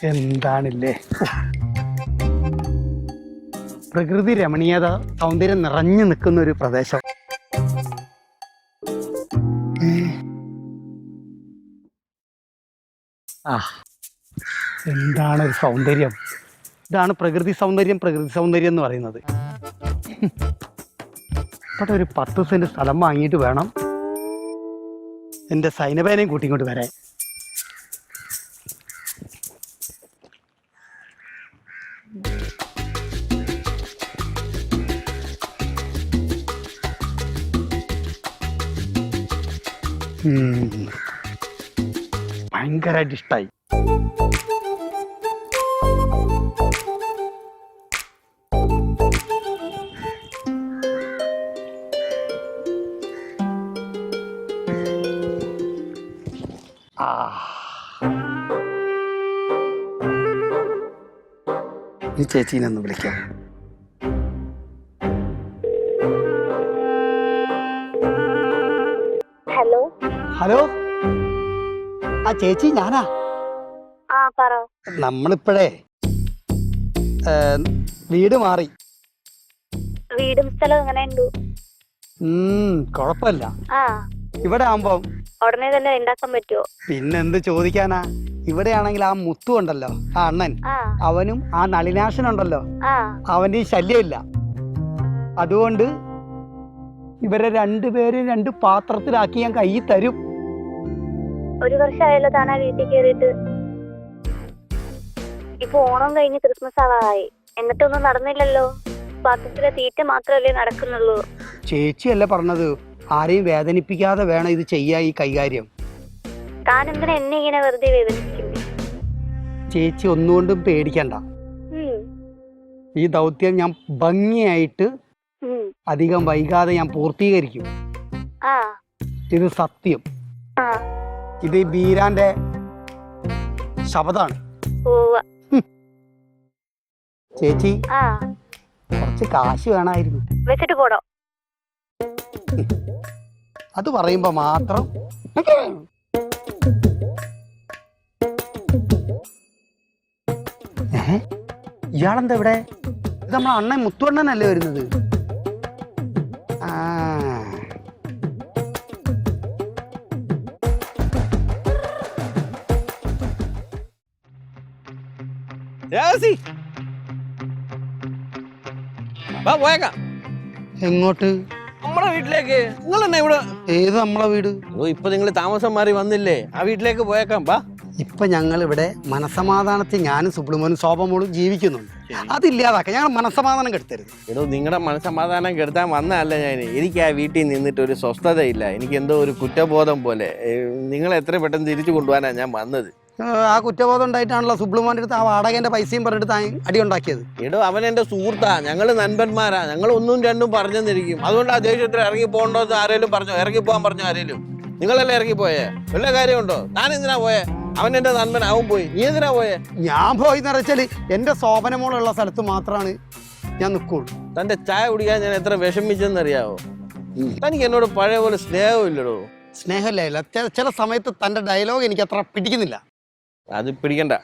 എന്താണില്ലേ പ്രകൃതി രമണീയത സൗന്ദര്യം നിറഞ്ഞു നിൽക്കുന്ന ഒരു പ്രദേശം. ആ എന്താണ് ഒരു സൗന്ദര്യം. ഇതാണ് പ്രകൃതി സൗന്ദര്യം എന്ന് പറയുന്നത്. ഇവിടെ ഒരു 10 സെന്റ് സ്ഥലം വാങ്ങിയിട്ട് വേണം എൻ്റെ സൈനബേനയും കൂട്ടിങ്ങോട്ട് വരാൻ. ഭയങ്കരമായിട്ട് ഇഷ്ടായി. ഈ ചേച്ചീനെ ഒന്ന് വിളിക്കാം. ഹലോ ഹലോ, ആ ചേച്ചി ഞാനാ. പറ. നമ്മളിപ്പോഴേ വീട് മാറി. വീടും സ്ഥലം എങ്ങനെയുണ്ട്? കൊഴപ്പല്ല. ഇവിടെ ആവുമ്പോ ഉടനെ തന്നെ ഉണ്ടാക്കാൻ പറ്റുമോ? പിന്നെന്ത് ചോദിക്കാനാ. ഇവിടെയാണെങ്കിൽ ആ മുത്തു ഉണ്ടല്ലോ, ആ അണ്ണൻ, അവനും ആ നളിനാശനുണ്ടല്ലോ, അവന്റെ ഈ ശല്യമില്ല. അതുകൊണ്ട് ഇവരെ രണ്ടുപേരും 2 പാത്രത്തിലാക്കി ഞാൻ കൈ തരും. ഒരു വർഷമായല്ലോ താനാ വീട്ടിൽ കയറിയിട്ട്. ഇപ്പൊ ഓണം കഴിഞ്ഞ് ക്രിസ്മസ് ആവാറായി, എന്നിട്ടൊന്നും നടന്നില്ലല്ലോ. പാത്രത്തിലെ തീറ്റ മാത്രമല്ലേ നടക്കുന്നുള്ളൂ. ചേച്ചിയല്ലേ പറഞ്ഞത് ആരെയും വേദനിപ്പിക്കാതെ വേണം ഇത് ചെയ്യാ ഈ കൈകാര്യം. താൻ എന്തിനാ എന്നെ ഇങ്ങനെ വെറുതെ വേദനിപ്പിക്കുന്നു? ചേച്ചി ഒന്നുകൊണ്ടും പേടിക്കണ്ട. ഈ ദൗത്യം ഞാൻ ഭംഗിയായിട്ട് അധികം വൈകാതെ ഞാൻ പൂർത്തീകരിക്കും. ഇത് സത്യം. ഇത് ഈ ബീരാന്റെ ശബ്ദാണ്. ചേച്ചി കുറച്ച് കാശ് വേണമായിരുന്നു. വെച്ചിട്ട് പോടോ. അത് പറയുമ്പോ മാത്രം. ഇയാളെന്താ ഇവിടെ? ഇത് നമ്മളെ അണ്ണൻ മുത്തുവണ്ണനല്ലേ വരുന്നത്? എങ്ങോട്ട്? നമ്മുടെ വീട്ടിലേക്ക്. നിങ്ങൾ തന്നെ ഇവിടെ? ഏത് നമ്മളെ വീട്? ഇപ്പൊ നിങ്ങൾ താമസം മാറി വന്നില്ലേ, ആ വീട്ടിലേക്ക് പോയേക്കാം. ബാ. ഇപ്പൊ ഞങ്ങൾ ഇവിടെ മനസമാധാനത്തിൽ ഞാനും സുബ്രഹ്മണ്യനും ശോഭമോളും ജീവിക്കുന്നുണ്ട്. അതില്ലാതാക്കാം. ഞങ്ങൾ മനസമാധാനം കെടുത്തരുത്. എടോ, നിങ്ങളുടെ മനസമാധാനം കെടുത്താൻ വന്നതല്ല ഞാൻ. എനിക്ക് ആ വീട്ടിൽ നിന്നിട്ട് ഒരു സ്വസ്ഥതയില്ല. എനിക്ക് എന്തോ ഒരു കുറ്റബോധം പോലെ. നിങ്ങളെ എത്ര പെട്ടെന്ന് തിരിച്ചു കൊണ്ടുപോകാനാണ് ഞാൻ വന്നത്. ആ കുറ്റബോധം ഉണ്ടായിട്ടാണല്ലോ സുബ്രഹ്മണ്യന്റെ അടുത്ത് ആ വാടകേന്റെ പൈസയും പറഞ്ഞിട്ട് അടി ഉണ്ടാക്കിയത്. എടോ, അവൻ എന്റെ സുഹൃത്താ. ഞങ്ങള് നൻപന്മാരാ. ഞങ്ങൾ 1ഉം 2ഉം പറഞ്ഞെന്നിരിക്കും. അതുകൊണ്ട് ആ ദേഷ്യത്തിൽ ഇറങ്ങി പോകണ്ടോന്ന് ആരേലും പറഞ്ഞോ? ഇറങ്ങി പോകാൻ പറഞ്ഞോ ആരേലും? നിങ്ങളല്ലേ ഇറങ്ങിപ്പോയേ? വല്ല കാര്യമുണ്ടോ? ഞാൻ എന്തിനാ പോയേ? അവൻ എന്റെ നൻപൻ, അവൻ പോയി. നീ എന്തിനാ പോയേ? ഞാൻ പോയി എന്ന് വെച്ചാല് എന്റെ ശോഭനമോളുള്ള സ്ഥലത്ത് മാത്രമാണ് ഞാൻ നിൽക്കുള്ളൂ. തന്റെ ചായ കുടിക്കാൻ ഞാൻ എത്ര വിഷമിച്ചെന്നറിയാവോ? തനിക്ക് എന്നോട് പഴയ പോലെ സ്നേഹമില്ലടോ. സ്നേഹമില്ല. ചില സമയത്ത് തന്റെ ഡയലോഗ് എനിക്ക് അത്ര പിടിക്കുന്നില്ല. അത് പിടിക്കണ്ട.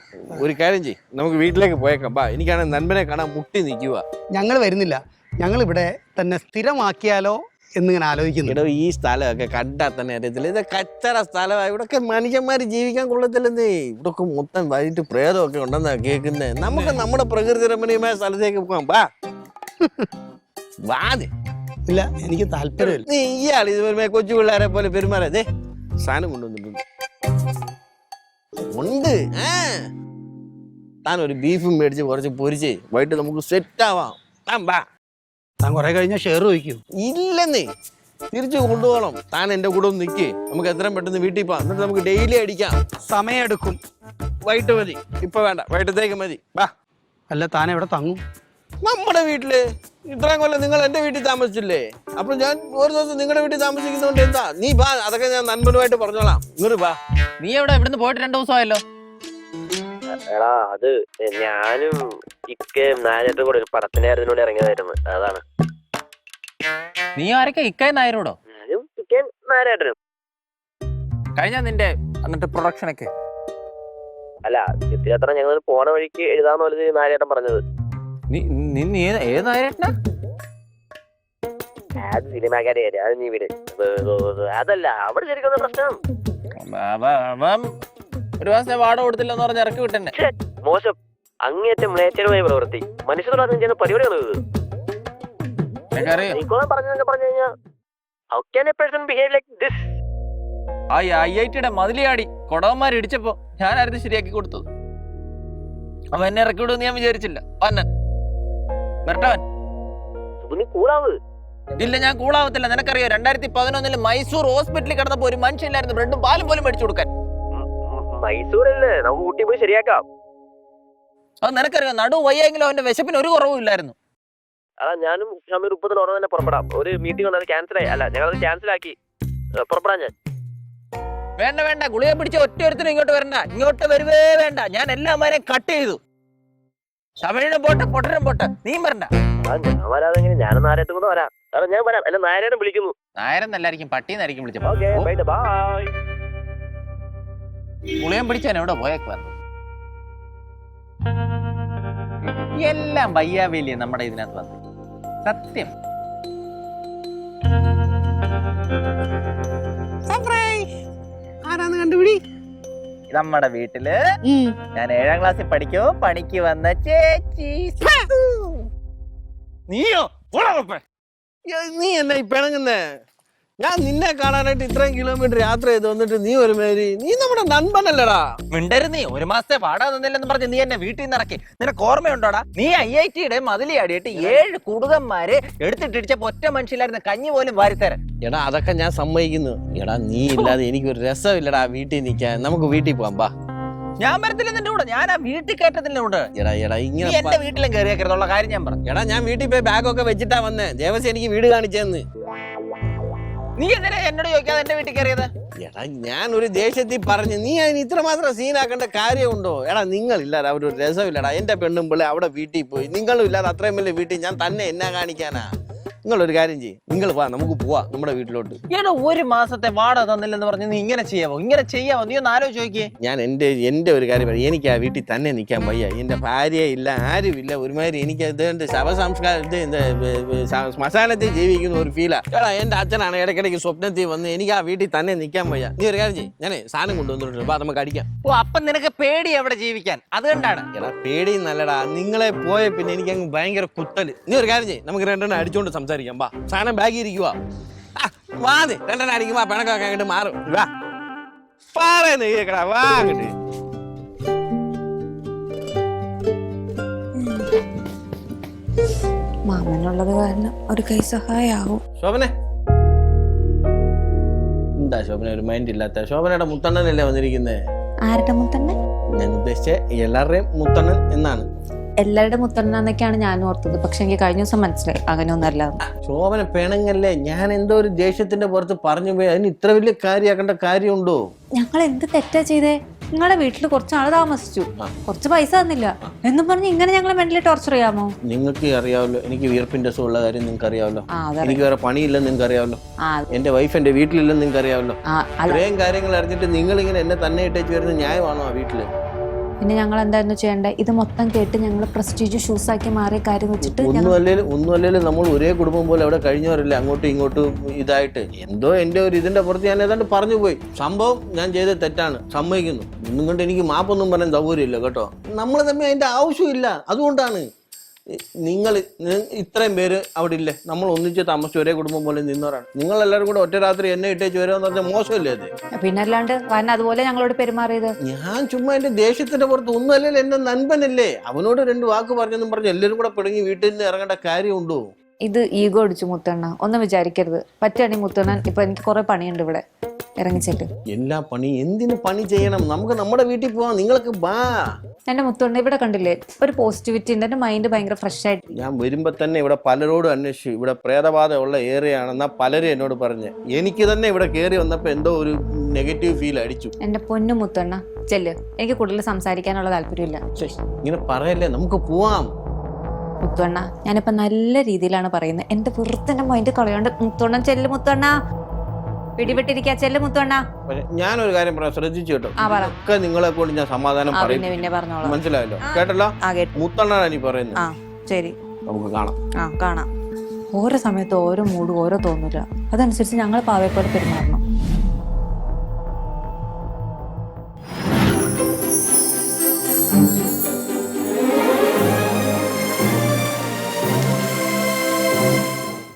ഒരു കാര്യം ചെയ്യ്, നമുക്ക് വീട്ടിലേക്ക് പോയേക്കാം. ബാ. എനിക്കാണെങ്കിൽ നൻപനെ കാണാൻ മുട്ടി നിൽക്കുക. ഞങ്ങൾ വരുന്നില്ല. ഞങ്ങൾ ഇവിടെ തന്നെ സ്ഥിരമാക്കിയാലോ എന്നിങ്ങനെ ആലോചിക്കുന്നു. എടോ, ഈ സ്ഥലമൊക്കെ കണ്ടാൽ തന്നെ അറിയത്തില്ല. ഇത് കച്ചറ സ്ഥലമാണ്. ഇവിടൊക്കെ മനുഷ്യന്മാര് ജീവിക്കാൻ കൊള്ളത്തില്ലെന്നേ. ഇവിടൊക്കെ മൊത്തം വൈകിട്ട് പ്രേതമൊക്കെ ഉണ്ടെന്നാ കേൾക്കുന്നത്. നമുക്ക് നമ്മുടെ പ്രകൃതി രമണീയമായ സ്ഥലത്തേക്ക് പോകാം. ബാ. വാത്. ഇല്ല, എനിക്ക് താല്പര്യമില്ല. നീ ഇയാൾ ഇതുപോലെ കൊച്ചു പിള്ളേരെ പോലെ പെരുമാറേ. സാധനം കൊണ്ടുവന്നിട്ടുണ്ട്. ഉണ്ട്. താൻ ഒരു ബീഫും മേടിച്ച് കുറച്ച് പൊരിച്ച് വൈകിട്ട് നമുക്ക് സെറ്റ് ആവാം. താൻ കുറെ കഴിഞ്ഞാൽ ഷെയർ ചോദിക്കും. ഇല്ലെന്നേ, തിരിച്ചു കൊണ്ടുപോകണം. താൻ എന്റെ കൂടെ ഒന്ന് നിൽക്കേ. നമുക്ക് എത്രയും പെട്ടെന്ന് വീട്ടിൽ പോവാം. എന്നിട്ട് നമുക്ക് ഡെയിലി അടിക്കാം. സമയം എടുക്കും. വൈകിട്ട് മതി. ഇപ്പൊ വേണ്ട, വൈകിട്ടത്തേക്ക് മതി. ബാ. അല്ല, താൻ എവിടെ തങ്ങും? നമ്മുടെ വീട്ടില്. ഇത്രയും കൊല്ലം നിങ്ങൾ എന്റെ വീട്ടിൽ താമസിച്ചില്ലേ? അപ്പൊ ഞാൻ ഒരു ദിവസം നിങ്ങളുടെ വീട്ടിൽ താമസിക്കുന്നതുകൊണ്ട് എന്താ? നീ ബാ, അതൊക്കെ ഞാൻ നൻപനുമായിട്ട് പറഞ്ഞോളാം. ഇങ്ങോട്ട് ബാ. നീ എവിടെ? ഇവിടുന്ന് പോയിട്ട് 2 ദിവസമായല്ലോ. എടാ, അത് ഞാനും ഇക്കയും നായരും കൂടെ ഒരു പടത്തിന്റെ കാര്യത്തിനോട് ഇറങ്ങിയതായിരുന്നു. അതാണ്. നീ ആരൊക്കെ? ഇക്കയും നായരോടോ? ഞാനും ഇക്കയും നായരേട്ടനും. കഴിഞ്ഞ നിന്റെ എന്നിട്ട് പ്രൊഡക്ഷനൊക്കെ അല്ല ചിത്തിരത്ര ഞങ്ങൾ പോണ വഴിക്ക് എഴുതാന്ന് പോലെ നാരേട്ടൻ പറഞ്ഞത്. നീ ഏത് നായരേട്ടനാ? അത് സിനിമാക്കാരെ അത് നീ വിട്. അതല്ല അവിടെ ശരിക്കും പ്രശ്നം. അവൻ ഒരു മാസം വാടക കൊടുത്തില്ലെന്ന് പറഞ്ഞ് ഇറക്കി വിട്ടെന്നെ. മോശം, അങ്ങേറ്റം മ്ലേച്ഛമായ പ്രവൃത്തി. മനുഷ്യരോട് ചെയ്യുന്ന പരിപാടിയാണ് ഇത്. എനിക്കറിയാം. പറഞ്ഞു കഴിഞ്ഞാൽ how can a person behave like this? ആ IIT-യുടെ മതിലിയാടി കൊടവന്മാർ ഇടിച്ചപ്പോ ഞാനായിരുന്നു ശരിയാക്കി കൊടുത്തത്. അവൻ എന്നെ ഇറക്കി വിടുമെന്ന് ഞാൻ വിചാരിച്ചില്ല. വന്നൻ വരട്ടവൻ. നീ കൂളാവ്. ഇല്ല, ഞാൻ കൂളാവത്തില്ല. നിനക്കറിയോ 2011 മൈസൂർ ഹോസ്പിറ്റലിൽ കിടന്നപ്പോ ഒരു മനുഷ്യല്ലായിരുന്നു ബ്രെഡും പാലും പോലും മേടിച്ചു കൊടുക്കാൻ. മൈസൂരല്ലേ, നമുക്ക് ഊട്ടി പോയി ശരിയാക്കാം. അത് നിനക്കറിയോ, നടു വയ്യെങ്കിലും അവന്റെ വിശപ്പിന് ഒരു കുറവും ഇല്ലായിരുന്നു. അതാ ഞാനും ഷമീർ 30 ഉടനെ തന്നെ പുറപ്പെടാം. ഒരു മീറ്റിംഗ് വന്നത് ക്യാൻസൽ ആയി. അല്ല ഞങ്ങളത് ക്യാൻസൽ ആക്കി. പുറപ്പെടാൻ ഞാൻ. വേണ്ട വേണ്ട, ഗുളിക പിടിച്ച ഒറ്റ ഒരുത്തിനും ഇങ്ങോട്ട് വരണ്ട. ഇങ്ങോട്ട് വരുവേ വേണ്ട. ഞാൻ എല്ലാമാരെയും കട്ട് ചെയ്തു. തമിഴിനും പോട്ടെ പൊട്ടനും പോട്ടെ, നീ വരണ്ട. ഞാൻ വരാതെങ്ങനെ? ഞാനും നാരായണത്തും കൂടെ വരാം. അതാ ഞാൻ വരാം. അല്ല നാരായണൻ വിളിക്കുന്നു. നായരെന്നല്ലായിരിക്കും പട്ടിന്നായിരിക്കും വിളിച്ചപ്പോ. ബൈ. ഗുളിയം പിടിച്ചാൻ എവിടെ പോയേക്ക് വന്നു. എല്ലാം വയ്യാവേലിയ നമ്മുടെ ഇതിനകത്ത് വന്നു. സത്യം. ആരാന്ന് കണ്ടുപിടി. നമ്മുടെ വീട്ടില് ഞാൻ 7ാം ക്ലാസ്സിൽ പഠിക്കോ പണിക്ക് വന്ന ചേച്ചി. നീയോ? നീ എന്നാ ഈ പിണങ്ങുന്നേ? ഞാൻ നിന്നെ കാണാനായിട്ട് ഇത്രയും കിലോമീറ്റർ യാത്ര ചെയ്ത് വന്നിട്ട് നീ ഒരു മേരി, നീ നമ്മുടെ നൻപനല്ലടാ. മിണ്ടരുന്നീ. ഒരു മാസത്തെ വാടക തന്നില്ലെന്ന് പറഞ്ഞ് നീ എന്നെ വീട്ടിൽ നിന്ന് ഇറക്കി. നിനക്ക് ഓർമ്മയുണ്ടോടാ? നീ IIT-യുടെ മതിലിയാടിയിട്ട് 7 കുടുതന്മാരെ എടുത്തിട്ടിടിച്ചപ്പോ ഒറ്റ മനുഷ്യല്ലായിരുന്ന കഞ്ഞി പോലും വാരിത്തരാൻ. എടാ അതൊക്കെ ഞാൻ സമ്മതിക്കുന്നു. എടാ നീ ഇല്ലാതെ എനിക്കൊരു രസമില്ലടാ വീട്ടിൽ നിൽക്കാൻ. നമുക്ക് വീട്ടിൽ പോവാം. ബാ. ഞാൻ വരത്തില്ല നിന്റെ കൂടെ. ഞാൻ ആ വീട്ടിൽ കയറ്റത്തില്ല കൂടെ. എടാ ഇങ്ങനെ എന്റെ വീട്ടിലും കയറിയേക്കരുതുള്ള കാര്യം ഞാൻ പറഞ്ഞു. എടാ ഞാൻ വീട്ടിൽ പോയി ബാഗൊക്കെ വെച്ചിട്ടാ വന്നേ. ദേവസ്വം എനിക്ക് വീട് കാണിച്ചെന്ന്. നീ എന്തിനാ എന്നോട് ചോദിക്കാതെ എന്റെ വീട്ടിൽ കയറിയത്? എടാ ഞാൻ ഒരു ദേഷ്യത്തിൽ പറഞ്ഞു. നീ അതിന് ഇത്രമാത്രം സീനാക്കേണ്ട കാര്യമുണ്ടോ? എടാ നിങ്ങളില്ലാതെ അവിടെ ഒരു രസമില്ലടാ. എന്റെ പെണ്ണും പിള്ളേ അവിടെ വീട്ടിൽ പോയി. നിങ്ങളും ഇല്ലാതെ അത്രയും വലിയ വീട്ടിൽ ഞാൻ തന്നെ എന്നാ കാണിക്കാനാ? നിങ്ങളൊരു കാര്യം ചെയ്യും, നിങ്ങൾ വാ, നമുക്ക് പോവാ നമ്മുടെ വീട്ടിലോട്ട്. ഏടാ ഒരു മാസത്തെ വാടക തന്നില്ലെന്ന് പറഞ്ഞ് നീ ഇങ്ങനെ ചെയ്യാവോ? നീ ഒന്ന് ആലോചിച്ച് നോക്കിയേ. ഞാൻ എന്റെ ഒരു കാര്യം പറയാം. എനിക്ക് ആ വീട്ടിൽ തന്നെ നിൽക്കാൻ വയ്യ. എന്റെ ഭാര്യ ഇല്ല, ആരുമില്ല. ഒരുമാതിരി എനിക്ക് ഇത് ശവസംസ്കാരം ശ്മശാനത്തിൽ ജീവിക്കുന്ന ഒരു ഫീലാ. എടാ എന്റെ അച്ഛനാണ് ഇടയ്ക്കിടയ്ക്ക് സ്വപ്നത്തിൽ വന്ന് എനിക്ക് ആ വീട്ടിൽ തന്നെ നിൽക്കാൻ വയ്യ. നീ ഒരു കാര്യം ചെയ്യും, ഞാൻ സാധനം കൊണ്ടുവന്നിട്ടുണ്ട്. അപ്പൊ നമുക്ക് അടിക്കാം. ഓ, അപ്പൊ നിനക്ക് പേടി എവിടെ ജീവിക്കാൻ? അതുകൊണ്ടാണ്. എടാ പേടി നല്ലടാ. നിങ്ങളെ പോയ പിന്നെ എനിക്ക് അങ്ങ് ഭയങ്കര കുത്തല്. നീ ഒരു കാര്യം ചെയ്യും, നമുക്ക് രണ്ടെണ്ണം അടിച്ചോണ്ട് സംസാരിക്കാം. വാ, സാധനം ബാഗി ഇരിക്കുവാ. വാതെ രണ്ടെണ്ണം അടിക്കുമ്പോ പിണക്കൊക്കെ അങ്ങോട്ട് മാറും. വാ പറയുന്ന കേക്കടാ. വാ അങ്ങോട്ട്. മാമനുള്ളത് കാരണം ഒരു കൈ സഹായാവും. ശോഭനെ എന്താ ശോഭന ഒരു മൈൻഡ് ഇല്ലാത്ത? ശോഭനയുടെ മുത്തണ്ണനല്ലേ വന്നിരിക്കുന്നേ? ആരുടെ മുത്തണ്ണൻ? ഞാൻ ഉദ്ദേശിച്ച എല്ലാവരുടെയും മുത്തണ്ണൻ എന്നാണ്. എല്ലാവരുടെ മുത്തണ്ണന്നൊക്കെയാണ് ഞാൻ ഓർത്തത്. പക്ഷെ എനിക്ക് കഴിഞ്ഞ ദിവസം മനസ്സിലായി അങ്ങനെയൊന്നല്ല. ശോഭന പിണങ്ങല്ലേ? ഞാൻ എന്തോ ഒരു ദേഷ്യത്തിന്റെ പുറത്ത് പറഞ്ഞു പോയി. അതിന് ഇത്ര വലിയ കാര്യമാക്കേണ്ട കാര്യമുണ്ടോ? ഞങ്ങൾ എന്ത് തെറ്റാ ചെയ്തേ? നിങ്ങളുടെ വീട്ടിൽ കുറച്ച് ആള് താമസിച്ചു, കുറച്ച് പൈസ തന്നില്ല എന്നും പറഞ്ഞ് ഇങ്ങനെ ഞങ്ങളെ മെന്റലി ടോർച്ചർ ചെയ്യാമോ? നിങ്ങൾക്ക് അറിയാമല്ലോ എനിക്ക് വിയർപ്പിന്റെ അസുഖമുള്ള കാര്യം. നിങ്ങൾക്ക് അറിയാമല്ലോ എനിക്ക് വേറെ പണിയില്ലെന്ന് നിങ്ങൾക്ക് അറിയാമല്ലോ. എന്റെ വൈഫ് എന്റെ വീട്ടിലില്ലെന്ന് നിങ്ങൾക്ക് അറിയാമല്ലോ. ഇത്രയും കാര്യങ്ങൾ അറിഞ്ഞിട്ട് നിങ്ങൾ ഇങ്ങനെ എന്നെ തന്നെ ഇട്ടേച്ച് വരുന്ന ന്യായമാണോ ആ വീട്ടില്? പിന്നെ ഞങ്ങൾ എന്തായിരുന്നു ചെയ്യേണ്ടത്? ഇത് മൊത്തം കേട്ട് ഞങ്ങൾ പ്രസ്റ്റീജ് ഷൂസ് ആക്കി മാറിയ കാര്യം വെച്ചിട്ട് ഒന്നും അല്ലേലും നമ്മൾ ഒരേ കുടുംബം പോലെ അവിടെ കഴിഞ്ഞവരല്ലേ അങ്ങോട്ടും ഇങ്ങോട്ടും ഇതായിട്ട്. എന്തോ എന്റെ ഒരു ഇതിന്റെ പുറത്ത് ഞാൻ ഏതാണ്ട് പറഞ്ഞു പോയി. സംഭവം ഞാൻ ചെയ്ത തെറ്റാണ്, സമ്മതിക്കുന്നു. ഇന്നും കൊണ്ട് എനിക്ക് മാപ്പൊന്നും പറയാൻ സൗകര്യമില്ല കേട്ടോ. നമ്മൾ തമ്മിൽ അതിന്റെ ആവശ്യമില്ല. അതുകൊണ്ടാണ് നിങ്ങൾ ഇത്രയും പേര് അവിടെ ഇല്ലേ, നമ്മൾ ഒന്നിച്ച് താമസിച്ച് ഒരേ കുടുംബം പോലെ നിന്നവരാണ്. നിങ്ങളെല്ലാവരും കൂടെ ഒറ്റ രാത്രി എന്നെ ഇട്ടേച്ച് വരാന്ന് പറഞ്ഞാൽ മോശമല്ലേ അത്? പിന്നെ അല്ലാണ്ട് അതുപോലെ ഞങ്ങളോട് പെരുമാറിയത്. ഞാൻ ചുമ്മാ എന്റെ ദേഷ്യത്തിന്റെ പുറത്ത് ഒന്നും അല്ലല്ലോ. എന്റെ നൻപനല്ലേ, അവനോട് 2 വാക്ക് പറഞ്ഞെന്നും പറഞ്ഞ് എല്ലാവരും കൂടെ പിടങ്ങി വീട്ടിൽ നിന്ന് ഇറങ്ങേണ്ട കാര്യമുണ്ടോ? ഇത് ഈഗോ അടിച്ചു മുത്തണ്ണ, ഒന്നും വിചാരിക്കരുത്. പറ്റുകയാണെങ്കിൽ മുത്തണ്ണൻ ഇപ്പൊ എനിക്ക് കുറെ പണിയുണ്ട്, ഇവിടെ ഇറങ്ങിച്ചിട്ട്. എല്ലാ പണി എന്തിനു പണി ചെയ്യണം? നമുക്ക് നമ്മുടെ വീട്ടിൽ പോവാം. നിങ്ങൾക്ക് ബാ. എന്റെ മുത്തണ്ണ ഇവിടെ കണ്ടില്ലേ ഒരു പോസിറ്റിവിറ്റി ഉണ്ട്. എന്റെ മൈൻഡ് ഭയങ്കര ഫ്രഷ് ആയിട്ട്. ഞാൻ വരുമ്പോ തന്നെ ഇവിടെ പലരോടും അന്വേഷിച്ചു. ഇവിടെ പ്രേതബാധ ഉള്ള ഏരിയ ആണെന്നാ പലരും എന്നോട് പറഞ്ഞ്. എനിക്ക് തന്നെ ഇവിടെ കയറി വന്നപ്പോ എന്തോ ഒരു നെഗറ്റീവ് ഫീൽ അടിച്ചു. എന്റെ പൊന്നു മുത്തണ്ണ ചെല്ല്, എനിക്ക് കൂടുതൽ സംസാരിക്കാനുള്ള താല്പര്യമില്ല. ഇങ്ങനെ പറയല്ലേ, നമുക്ക് പോവാം. മുത്തണ്ണ ഞാനിപ്പോ നല്ല രീതിയിലാണ് പറയുന്നത്. എന്റെ വെറുതെ മൈൻഡ് കളയാണ്ട് മുത്തണ്ണൻ ചെല്ല്. മുത്തണ്ണ പിടിപെട്ടിരിക്കാ ചെല്ല് മുത്തോണ്ണ. പക്ഷെ ഞാനൊരു കാര്യം പറയാം, ശ്രദ്ധിച്ചു കേട്ടോ. ആ പറ. ഒക്കെ നിങ്ങളെ കൊണ്ട് ഞാൻ സമാധാനം ആ പറയും. പിന്നെ പറഞ്ഞോളാം. മനസ്സിലായല്ലോ? കേട്ടല്ലോ? ആ കേട്ടു. മുത്തണ്ണാണ് നീ പറയുന്നത്. ആ ശരി, നമുക്ക് കാണാം. ആ കാണാം. ഓരോ സമയത്ത് ഓരോ മൂഡ് ഓരോ തോന്നില്ല, അതനുസരിച്ച് ഞങ്ങൾ പാവയെപ്പോലെ പെരുമാറണം.